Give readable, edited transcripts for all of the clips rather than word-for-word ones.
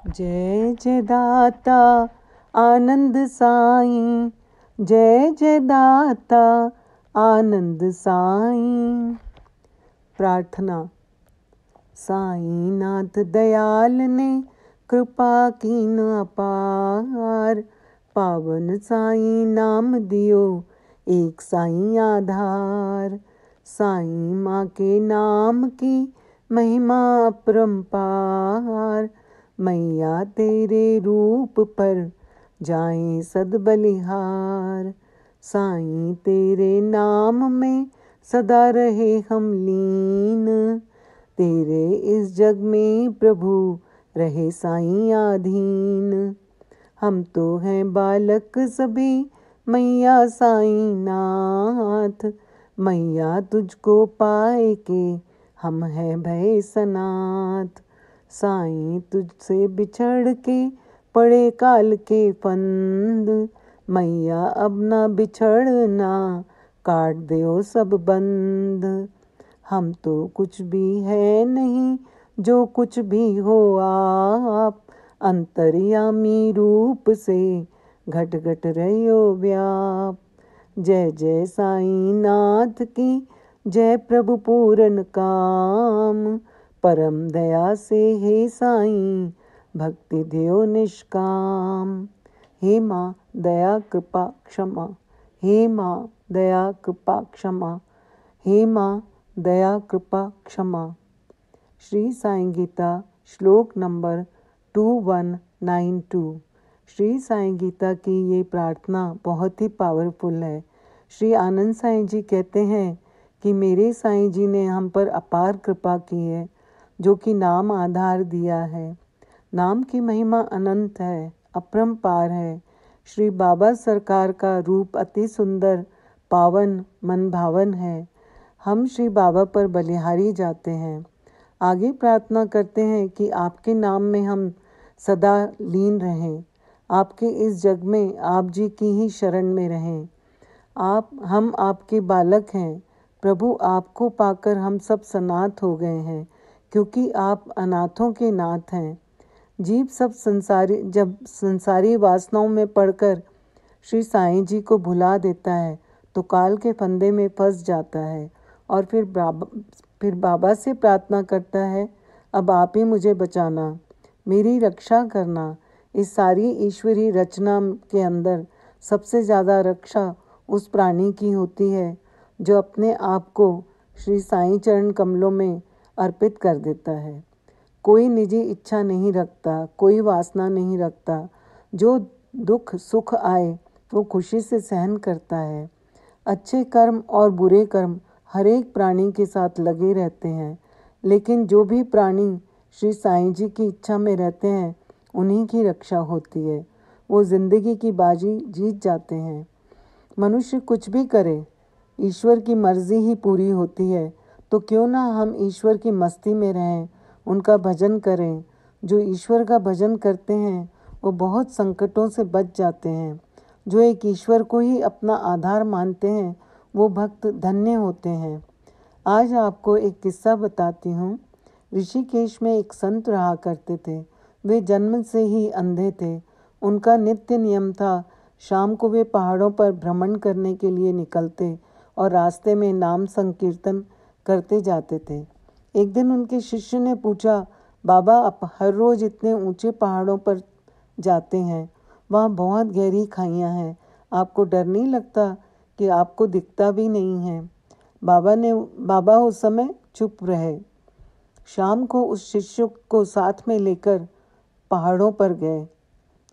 जय जय दाता आनंद साईं, जय जय दाता आनंद साईं। प्रार्थना। साईं नाथ दयाल ने कृपा कीन अपार, पावन साईं नाम दियो एक साईं आधार। साईं माँ के नाम की महिमा अपरंपार, मैया तेरे रूप पर जाएं सद बलिहार। साईं तेरे नाम में सदा रहे हम लीन, तेरे इस जग में प्रभु रहे साईं आधीन। हम तो हैं बालक सभी मैया साईं नाथ, मैया तुझको पाए के हम हैं भय सनाथ। साईं तुझसे बिछड़ के पड़े काल के फंद, मैया अब ना बिछड़ना काट दो सब बंद। हम तो कुछ भी है नहीं जो कुछ भी हो आप, अंतर्यामी रूप से घट घट रहियो व्याप। जय जय साईं नाथ की जय प्रभु पूरन काम, परम दया से हे साईं भक्ति देओ निष्काम। हे माँ दया कृपा क्षमा, हे माँ दया कृपा क्षमा, हे माँ दया कृपा क्षमा। श्री साईं गीता श्लोक नंबर 2192। श्री साईं गीता की ये प्रार्थना बहुत ही पावरफुल है। श्री आनंद साईं जी कहते हैं कि मेरे साईं जी ने हम पर अपार कृपा की है, जो कि नाम आधार दिया है। नाम की महिमा अनंत है, अपरंपार है। श्री बाबा सरकार का रूप अति सुंदर, पावन, मन भावन है। हम श्री बाबा पर बलिहारी जाते हैं। आगे प्रार्थना करते हैं कि आपके नाम में हम सदा लीन रहें, आपके इस जग में आप जी की ही शरण में रहें। हम आपके बालक हैं प्रभु, आपको पाकर हम सब सनाथ हो गए हैं, क्योंकि आप अनाथों के नाथ हैं। जीव सब संसारी वासनाओं में पड़कर श्री साईं जी को भुला देता है तो काल के फंदे में फंस जाता है और फिर बाबा से प्रार्थना करता है, अब आप ही मुझे बचाना, मेरी रक्षा करना। इस सारी ईश्वरी रचना के अंदर सबसे ज़्यादा रक्षा उस प्राणी की होती है जो अपने आप को श्री साईं चरण कमलों में अर्पित कर देता है। कोई निजी इच्छा नहीं रखता, कोई वासना नहीं रखता। जो दुख सुख आए वो खुशी से सहन करता है। अच्छे कर्म और बुरे कर्म हर एक प्राणी के साथ लगे रहते हैं, लेकिन जो भी प्राणी श्री साईं जी की इच्छा में रहते हैं उन्हीं की रक्षा होती है। वो जिंदगी की बाजी जीत जाते हैं। मनुष्य कुछ भी करे, ईश्वर की मर्जी ही पूरी होती है, तो क्यों ना हम ईश्वर की मस्ती में रहें, उनका भजन करें। जो ईश्वर का भजन करते हैं वो बहुत संकटों से बच जाते हैं। जो एक ईश्वर को ही अपना आधार मानते हैं वो भक्त धन्य होते हैं। आज आपको एक किस्सा बताती हूँ। ऋषिकेश में एक संत रहा करते थे। वे जन्म से ही अंधे थे। उनका नित्य नियम था, शाम को वे पहाड़ों पर भ्रमण करने के लिए निकलते और रास्ते में नाम संकीर्तन करते जाते थे। एक दिन उनके शिष्य ने पूछा, बाबा आप हर रोज इतने ऊंचे पहाड़ों पर जाते हैं, वहाँ बहुत गहरी खाइयाँ हैं, आपको डर नहीं लगता कि आपको दिखता भी नहीं है? बाबा उस समय चुप रहे। शाम को उस शिष्य को साथ में लेकर पहाड़ों पर गए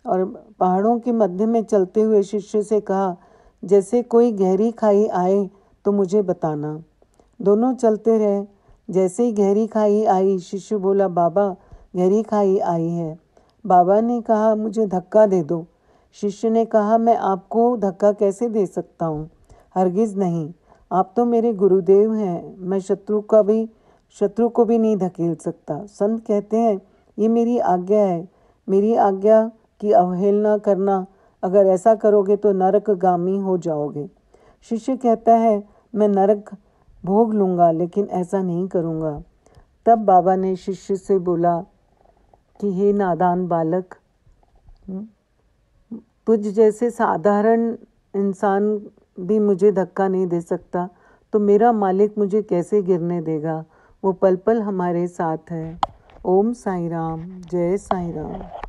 और पहाड़ों के मध्य में चलते हुए शिष्य से कहा, जैसे कोई गहरी खाई आए तो मुझे बताना। दोनों चलते रहे। जैसे ही गहरी खाई आई, शिष्य बोला, बाबा गहरी खाई आई है। बाबा ने कहा, मुझे धक्का दे दो। शिष्य ने कहा, मैं आपको धक्का कैसे दे सकता हूँ? हरगिज नहीं, आप तो मेरे गुरुदेव हैं, मैं शत्रु को भी नहीं धकेल सकता। संत कहते हैं, ये मेरी आज्ञा है, मेरी आज्ञा की अवहेलना करना, अगर ऐसा करोगे तो नरकगामी हो जाओगे। शिष्य कहता है, मैं नरक भोग लूँगा लेकिन ऐसा नहीं करूँगा। तब बाबा ने शिष्य से बोला, कि हे नादान बालक, तुझ जैसे साधारण इंसान भी मुझे धक्का नहीं दे सकता, तो मेरा मालिक मुझे कैसे गिरने देगा। वो पल पल हमारे साथ है। ओम साईं राम, जय साईं राम।